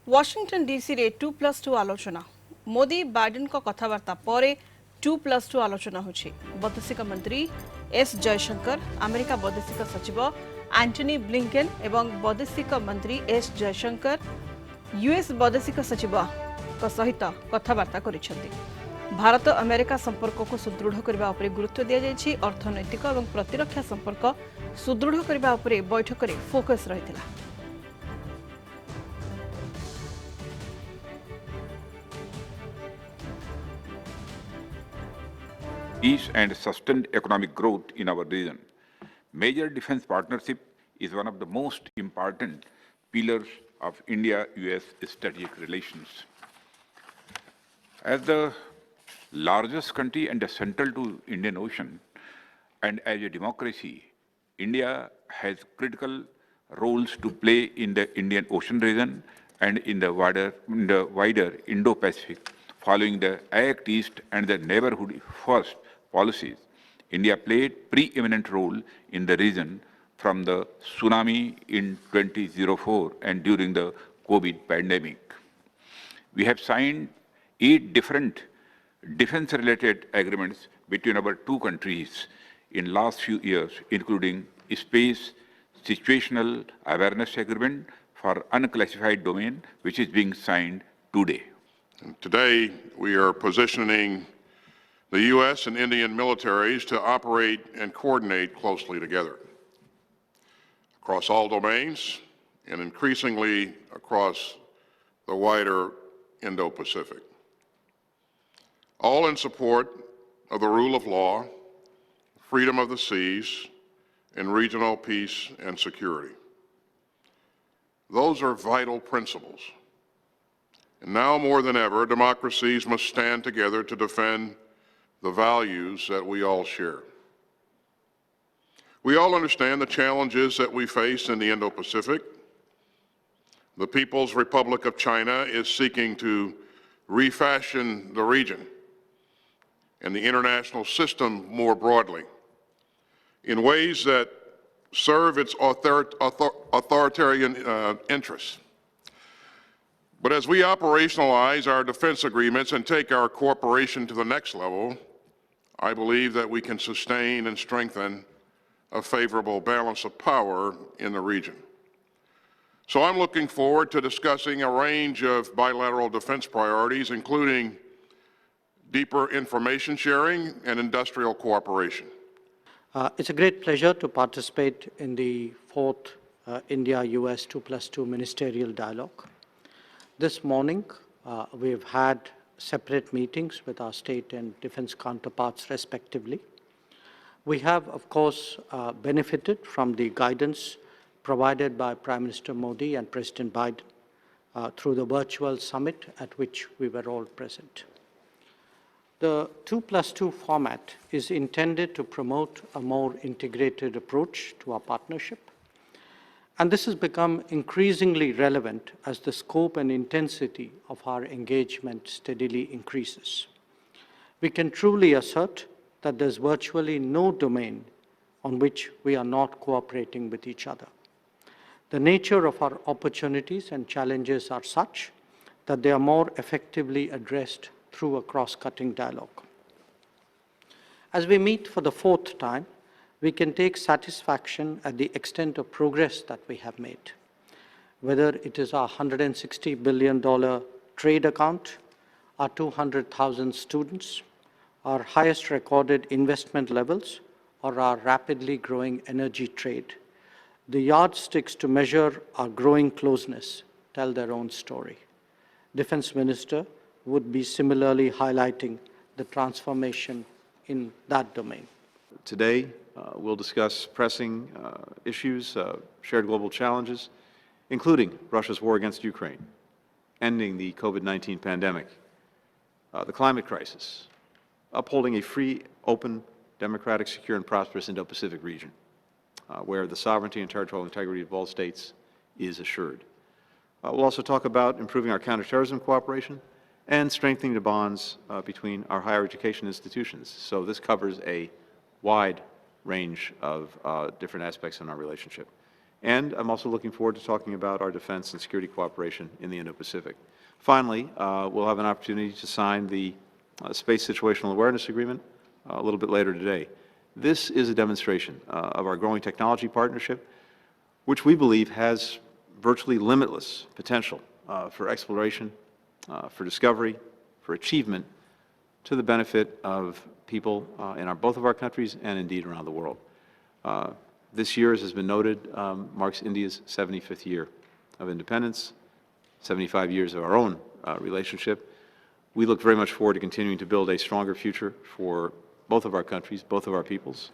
Washington DC रे 2+2 आलोचना Modi Biden को कथबार्ता पर 2+2 आलोचना होछि। वैदेशिक मंत्री एस जयशंकर, अमेरिका वैदेशिक सचिव एंटनी ब्लिंकेन एवं वैदेशिक मंत्री एस जयशंकर यूएस वैदेशिक सचिव सहित कथबार्ता करिसेंति। भारत अमेरिका संपर्क को सुदृढ़ करने पर गुरुत्व दि जाएगी। अर्थनैतिक और प्रतिरक्षा संपर्क सुदृढ़ करने पर बैठक में फोकस रही। Peace and sustained economic growth in our region. Major defense partnership is one of the most important pillars of India-US strategic relations. As the largest country and central to Indian Ocean, and as a democracy, India has critical roles to play in the Indian Ocean region and in the wider Indo-Pacific. Following the Act East and the Neighborhood First policies, India played preeminent role in the region from the tsunami in 2004 and during the COVID pandemic. We have signed 8 different defense-related agreements between our two countries in last few years, including space situational awareness agreement for unclassified domain, which is being signed today. And today, we are positioning the U.S. and Indian militaries to operate and coordinate closely together across all domains and increasingly across the wider Indo-Pacific, all in support of the rule of law, freedom of the seas, and regional peace and security. Those are vital principles. And now more than ever, democracies must stand together to defend the values that we all share. We all understand the challenges that we face in the Indo-Pacific. The People's Republic of China is seeking to refashion the region and the international system more broadly in ways that serve its authoritarian interests. But as we operationalize our defense agreements and take our cooperation to the next level, I believe that we can sustain and strengthen a favorable balance of power in the region. So I'm looking forward to discussing a range of bilateral defense priorities, including deeper information sharing and industrial cooperation. It's a great pleasure to participate in the 4th India-US 2+2 Ministerial Dialogue. This morning, we've had separate meetings with our state and defense counterparts respectively. We have, of course, benefited from the guidance provided by Prime Minister Modi and President Biden through the virtual summit at which we were all present. The 2+2 format is intended to promote a more integrated approach to our partnership. And this has become increasingly relevant as the scope and intensity of our engagement steadily increases. We can truly assert that there's virtually no domain on which we are not cooperating with each other. The nature of our opportunities and challenges are such that they are more effectively addressed through a cross-cutting dialogue. As we meet for the 4th time, we can take satisfaction at the extent of progress that we have made, whether it is our $160 billion trade account, our 200,000 students, our highest recorded investment levels, or our rapidly growing energy trade. The yardsticks to measure our growing closeness tell their own story. Defense Minister would be similarly highlighting the transformation in that domain. Today, we'll discuss pressing issues, shared global challenges, including Russia's war against Ukraine, ending the COVID-19 pandemic, the climate crisis, upholding a free, open, democratic, secure, and prosperous Indo-Pacific region, where the sovereignty and territorial integrity of all states is assured. We'll also talk about improving our counterterrorism cooperation and strengthening the bonds between our higher education institutions. So this covers a wide range of different aspects in our relationship. And I'm also looking forward to talking about our defense and security cooperation in the Indo-Pacific. Finally, we'll have an opportunity to sign the Space Situational Awareness Agreement a little bit later today. This is a demonstration of our growing technology partnership, which we believe has virtually limitless potential for exploration, for discovery, for achievement, to the benefit of people in both of our countries and indeed around the world. This year, as has been noted, marks India's 75th year of independence, 75 years of our own relationship. We look very much forward to continuing to build a stronger future for both of our countries, both of our peoples,